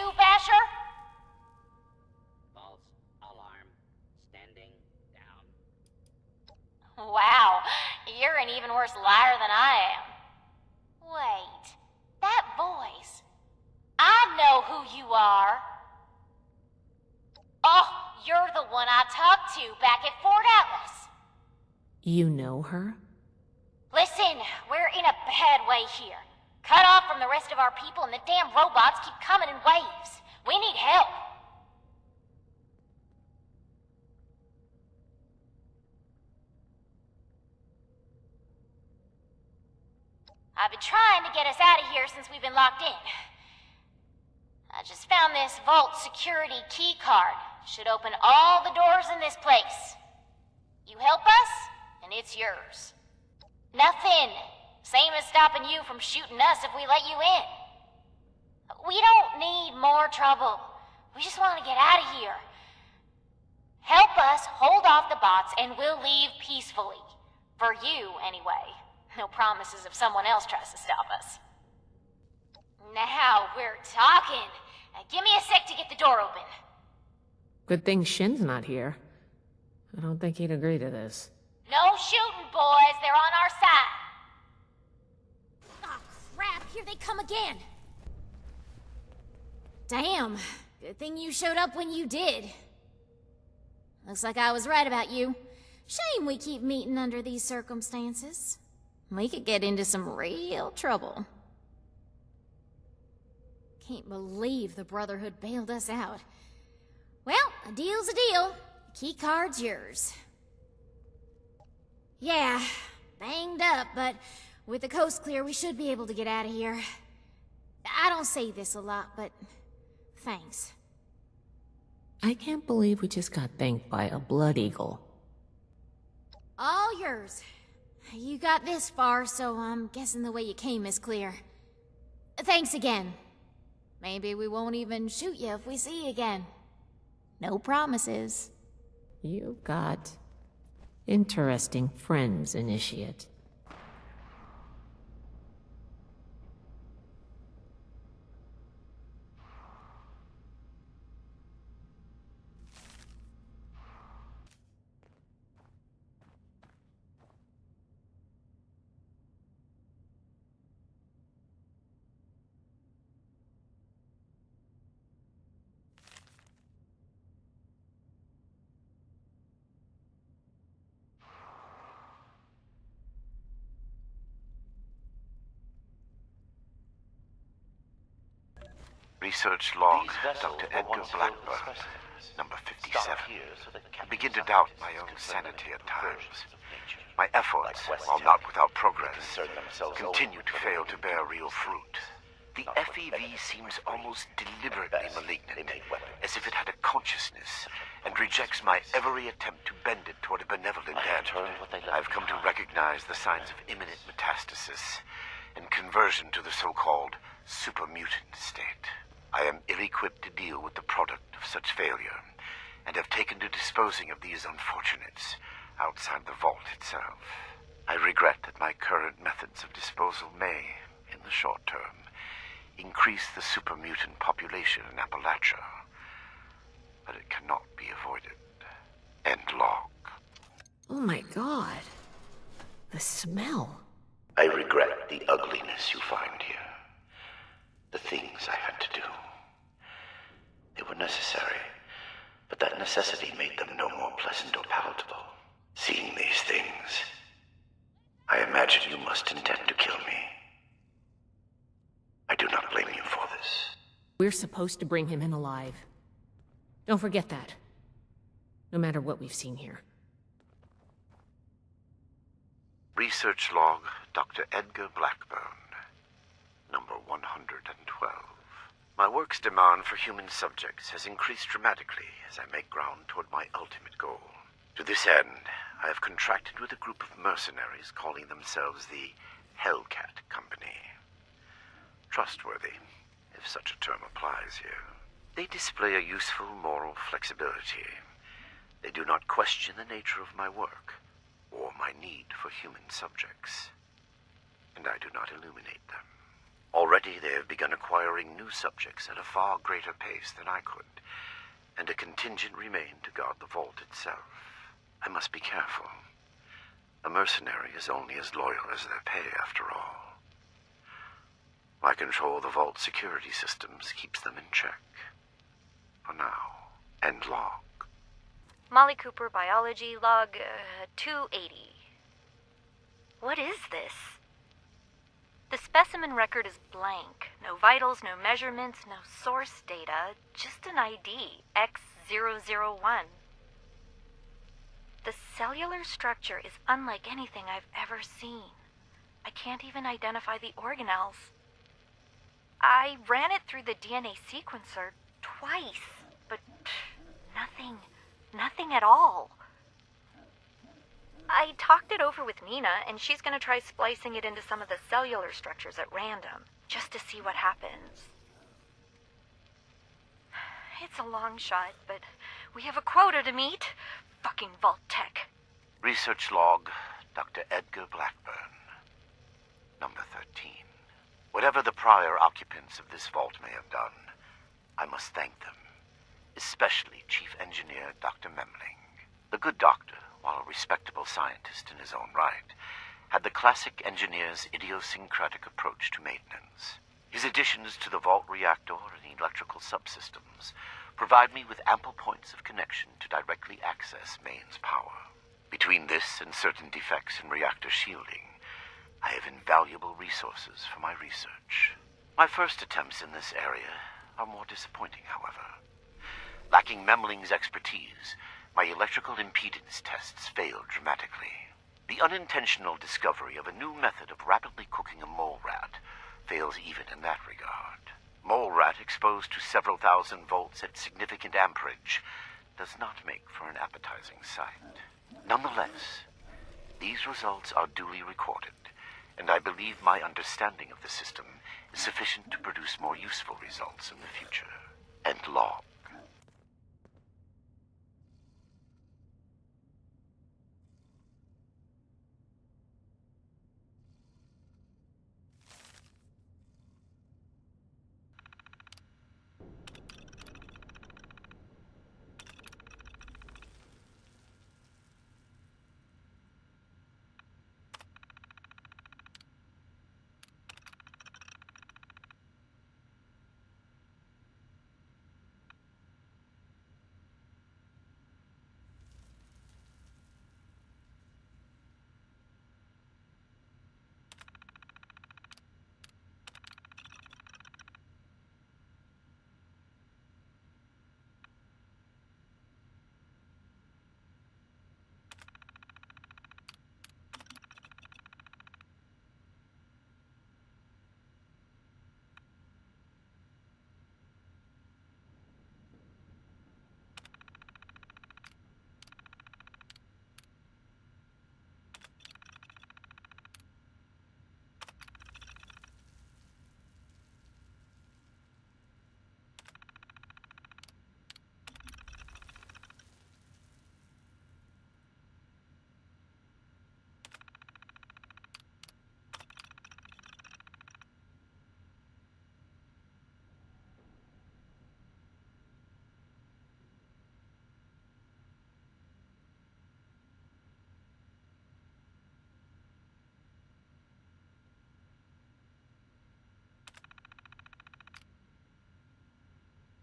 you, Basher? False alarm. Standing down. Wow, you're an even worse liar than I am. Wait, that voice. I know who you are. Oh, you're the one I talked to back at Fort Atlas. You know her? Listen, we're in a bad way here. Cut off from the rest of our people and the damn robots keep coming in waves. We need help. I've been trying to get us out of here since we've been locked in. I just found this vault security key card. Should open all the doors in this place. You help us, and it's yours. Nothing. Same as stopping you from shooting us if we let you in. We don't need more trouble. We just want to get out of here. Help us hold off the bots and we'll leave peacefully. For you, anyway. No promises if someone else tries to stop us. Now we're talking. Give me a sec to get the door open. Good thing Shin's not here. I don't think he'd agree to this. No shooting, boys. They're on our side. Oh, crap. Here they come again. Damn. Good thing you showed up when you did. Looks like I was right about you. Shame we keep meeting under these circumstances. We could get into some real trouble. Can't believe the Brotherhood bailed us out. Well, a deal's a deal. The key card's yours. Yeah, banged up, but with the coast clear, we should be able to get out of here. I don't say this a lot, but thanks. I can't believe we just got thanked by a blood eagle. All yours. You got this far, so I'm guessing the way you came is clear. Thanks again. Maybe we won't even shoot you if we see you again. No promises. You've got interesting friends, Initiate. Research log, Dr. Edgar Blackburn, number 57. I begin to doubt my own sanity at times. My efforts, while not without progress, continue to fail to bear real fruit. The FEV seems almost deliberately malignant, as if it had a consciousness, and rejects my every attempt to bend it toward a benevolent end. I've come to recognize the signs of imminent metastasis and conversion to the so-called supermutant state. I am ill-equipped to deal with the product of such failure, and have taken to disposing of these unfortunates outside the vault itself. I regret that my current methods of disposal may, in the short term, increase the supermutant population in Appalachia, but it cannot be avoided. End log. Oh my god. The smell. I regret the ugliness you find here. The things I had to do. They were necessary, but that necessity made them no more pleasant or palatable. Seeing these things, I imagine you must intend to kill me. I do not blame you for this. We're supposed to bring him in alive. Don't forget that. No matter what we've seen here. Research log, Dr. Edgar Blackburn, number 112. My work's demand for human subjects has increased dramatically as I make ground toward my ultimate goal. To this end, I have contracted with a group of mercenaries calling themselves the Hellcat Company. Trustworthy, if such a term applies here. They display a useful moral flexibility. They do not question the nature of my work, or my need for human subjects. And I do not illuminate them. Already they have begun acquiring new subjects at a far greater pace than I could, and a contingent remained to guard the vault itself. I must be careful. A mercenary is only as loyal as their pay, after all. My control of the vault security systems keeps them in check. For now. End log. Molly Cooper, biology, log 280. What is this? The specimen record is blank. No vitals, no measurements, no source data. Just an ID, X001. The cellular structure is unlike anything I've ever seen. I can't even identify the organelles. I ran it through the DNA sequencer twice, but nothing at all. I talked it over with Nina, and she's gonna try splicing it into some of the cellular structures at random, just to see what happens. It's a long shot, but we have a quota to meet. Fucking Vault Tech. Research log, Dr. Edgar Blackburn. Number 13. Whatever the prior occupants of this vault may have done, I must thank them. Especially Chief Engineer Dr. Memling. The good doctor, while a respectable scientist in his own right, had the classic engineer's idiosyncratic approach to maintenance. His additions to the vault reactor and electrical subsystems provide me with ample points of connection to directly access mains power. Between this and certain defects in reactor shielding, I have invaluable resources for my research. My first attempts in this area are more disappointing, however. Lacking Memling's expertise, my electrical impedance tests failed dramatically. The unintentional discovery of a new method of rapidly cooking a mole rat fails even in that regard. Mole rat exposed to several thousand volts at significant amperage does not make for an appetizing sight. Nonetheless, these results are duly recorded, and I believe my understanding of the system is sufficient to produce more useful results in the future. End log.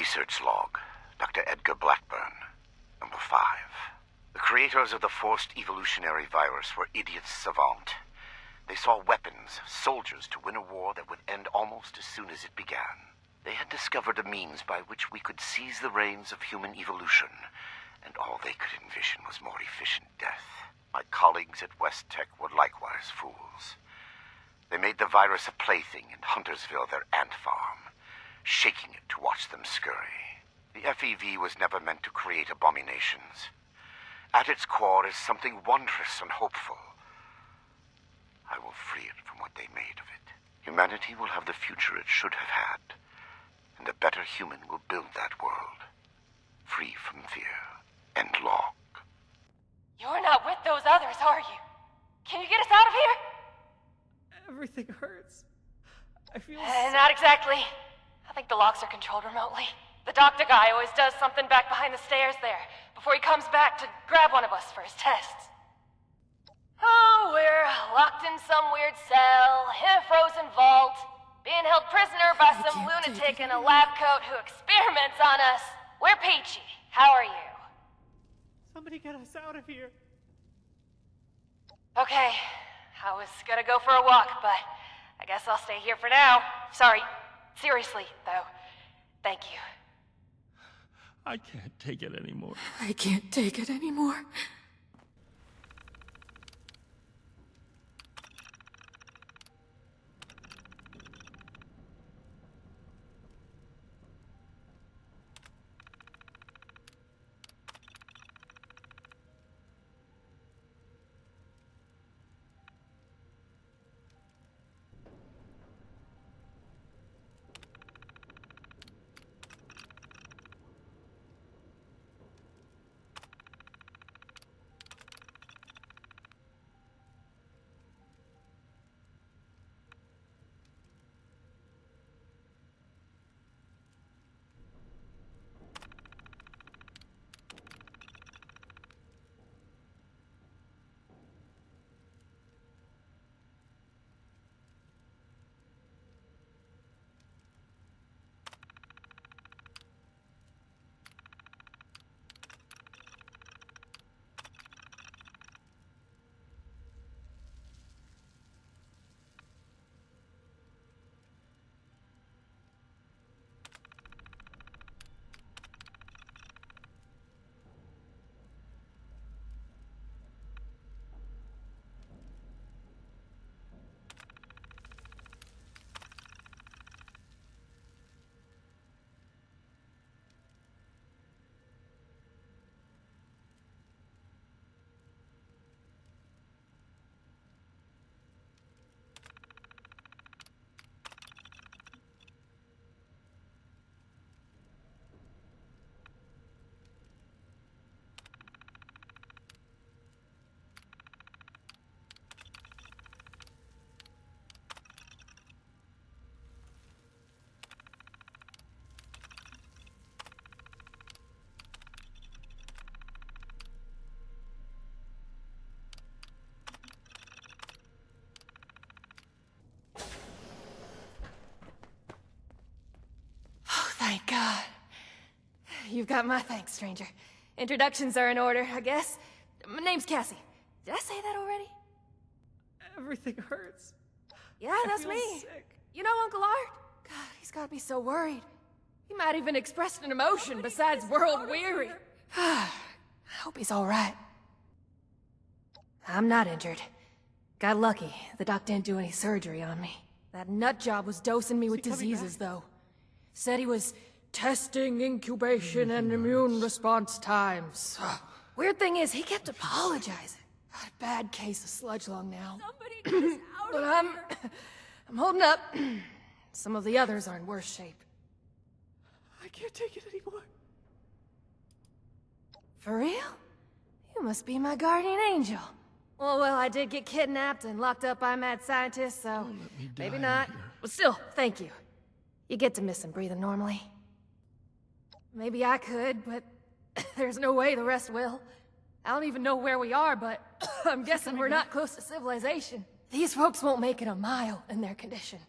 Research log, Dr. Edgar Blackburn. Number 5. The creators of the forced evolutionary virus were idiots savant. They saw weapons, soldiers to win a war that would end almost as soon as it began. They had discovered a means by which we could seize the reins of human evolution, and all they could envision was more efficient death. My colleagues at West Tech were likewise fools. They made the virus a plaything in Huntersville, their ant farm, shaking it to watch them scurry. The FEV was never meant to create abominations. At its core is something wondrous and hopeful. I will free it from what they made of it. Humanity will have the future it should have had, and a better human will build that world, free from fear. End log. You're not with those others, are you? Can you get us out of here? Everything hurts. I feel Not exactly. I think the locks are controlled remotely. The doctor guy always does something back behind the stairs there, before he comes back to grab one of us for his tests. Oh, we're locked in some weird cell, in a frozen vault, being held prisoner by some lunatic in a lab coat who experiments on us. We're peachy. How are you? Somebody get us out of here. Okay, I was gonna go for a walk, but I guess I'll stay here for now. Sorry. Seriously, though. Thank you. I can't take it anymore. I can't take it anymore. Thank God. You've got my thanks, stranger. Introductions are in order, I guess. My name's Cassie. Did I say that already? Everything hurts. Yeah, that's feel me. sick. You know Uncle Art? God, he's gotta be so worried. He might even express an emotion besides world weary. I hope he's alright. I'm not injured. Got lucky. The doc didn't do any surgery on me. That nut job was dosing me with diseases, though. Said he was testing incubation and immune response times. Weird thing is, he kept apologizing. Got a bad case of sludge lung now. But I'm holding up. Some of the others are in worse shape. I can't take it anymore. For real? You must be my guardian angel. Well, I did get kidnapped and locked up by mad scientists, so maybe not. But still, thank you. You get to miss him breathing normally. Maybe I could, but there's no way the rest will. I don't even know where we are, but I'm guessing we're not close to civilization. These folks won't make it a mile in their condition.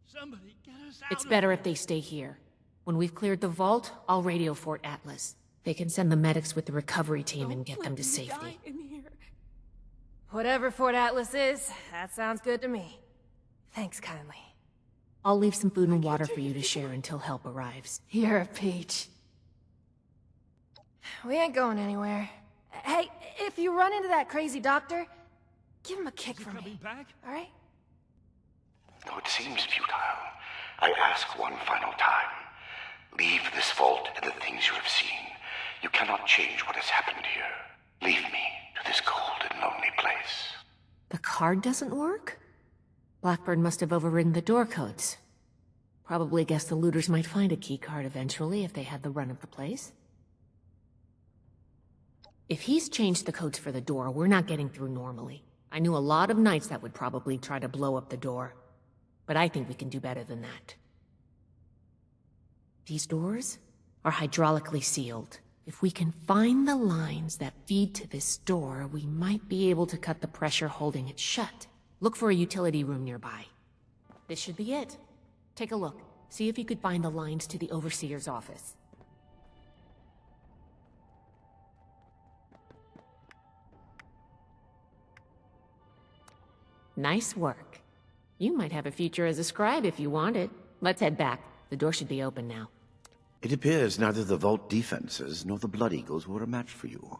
Somebody get us out. It's better if they stay here. When we've cleared the vault, I'll radio Fort Atlas. They can send the medics with the recovery team and get them to safety. Whatever Fort Atlas is, that sounds good to me. Thanks kindly. I'll leave some food and water for you to share until help arrives. You're a peach. We ain't going anywhere. Hey, if you run into that crazy doctor, give him a kick for me. Back? All right? Though it seems futile, I ask one final time. Leave this vault and the things you have seen. You cannot change what has happened here. Leave me to this cold and lonely place. The card doesn't work? Blackbird must have overridden the door codes. Probably guessed the looters might find a key card eventually if they had the run of the place. If he's changed the codes for the door, we're not getting through normally. I knew a lot of knights that would probably try to blow up the door. but I think we can do better than that. These doors are hydraulically sealed. If we can find the lines that feed to this door, we might be able to cut the pressure holding it shut. Look for a utility room nearby. This should be it. Take a look. See if you could find the lines to the Overseer's office. Nice work. You might have a future as a scribe if you want it. Let's head back. The door should be open now. It appears neither the vault defenses nor the Blood Eagles were a match for you.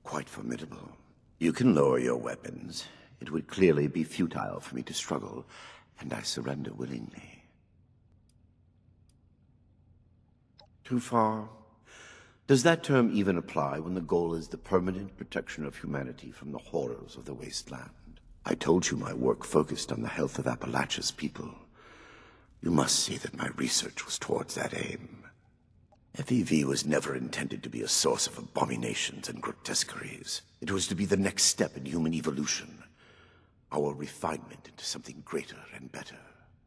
Quite formidable. You can lower your weapons. It would clearly be futile for me to struggle, and I surrender willingly. Too far? Does that term even apply when the goal is the permanent protection of humanity from the horrors of the wasteland? I told you my work focused on the health of Appalachia's people. You must see that my research was towards that aim. FEV was never intended to be a source of abominations and grotesqueries. It was to be the next step in human evolution. Our refinement into something greater and better.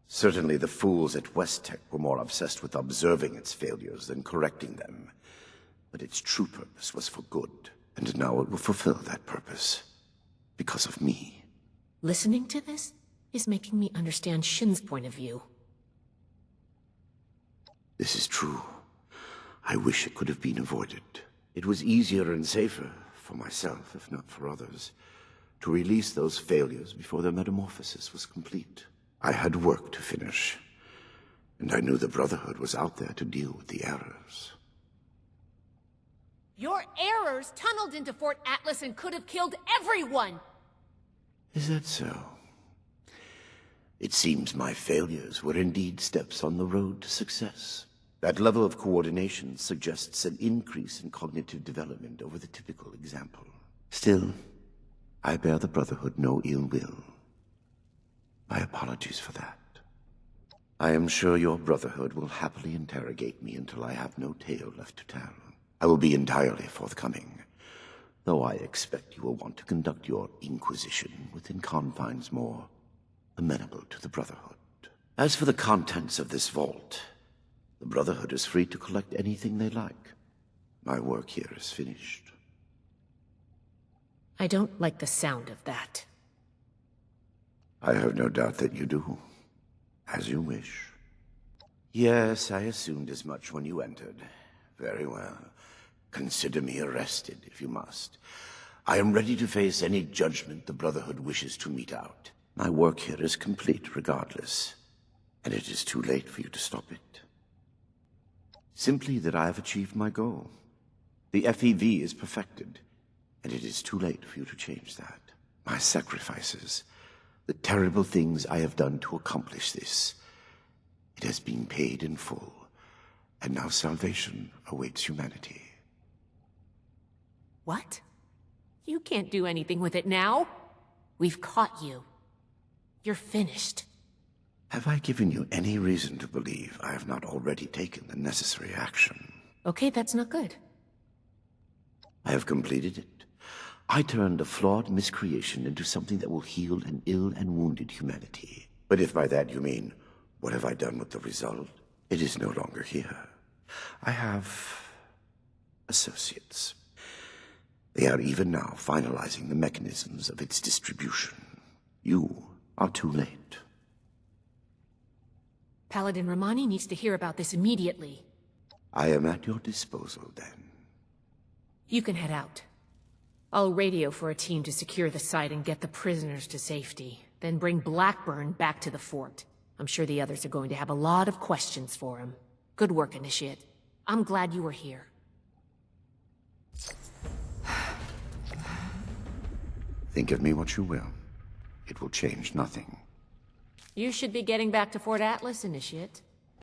Certainly the fools at West Tech were more obsessed with observing its failures than correcting them. But its true purpose was for good, and now it will fulfill that purpose. Because of me. Listening to this is making me understand Shin's point of view. This is true. I wish it could have been avoided. It was easier and safer, for myself, if not for others, to release those failures before their metamorphosis was complete. I had work to finish, and I knew the Brotherhood was out there to deal with the errors. Your errors tunneled into Fort Atlas and could have killed everyone! Is that so? It seems my failures were indeed steps on the road to success. That level of coordination suggests an increase in cognitive development over the typical example. Still, I bear the Brotherhood no ill will. My apologies for that. I am sure your Brotherhood will happily interrogate me until I have no tale left to tell. I will be entirely forthcoming, though I expect you will want to conduct your inquisition within confines more amenable to the Brotherhood. As for the contents of this vault, the Brotherhood is free to collect anything they like. My work here is finished. I don't like the sound of that. I have no doubt that you do. As you wish. Yes, I assumed as much when you entered. Very well. Consider me arrested, if you must. I am ready to face any judgment the Brotherhood wishes to mete out. My work here is complete, regardless. And it is too late for you to stop it. Simply that I have achieved my goal. The FEV is perfected, and it is too late for you to change that. My sacrifices, the terrible things I have done to accomplish this, it has been paid in full, and now salvation awaits humanity. What? You can't do anything with it now. We've caught you. You're finished. Have I given you any reason to believe I have not already taken the necessary action? Okay, that's not good. I have completed it. I turned a flawed miscreation into something that will heal an ill and wounded humanity. But if by that you mean, what have I done with the result? It is no longer here. I have associates. They are even now finalizing the mechanisms of its distribution. You are too late. Paladin Romani needs to hear about this immediately. I am at your disposal, then. You can head out. I'll radio for a team to secure the site and get the prisoners to safety. Then bring Blackburn back to the fort. I'm sure the others are going to have a lot of questions for him. Good work, Initiate. I'm glad you were here. Think of me what you will. It will change nothing. You should be getting back to Fort Atlas, Initiate.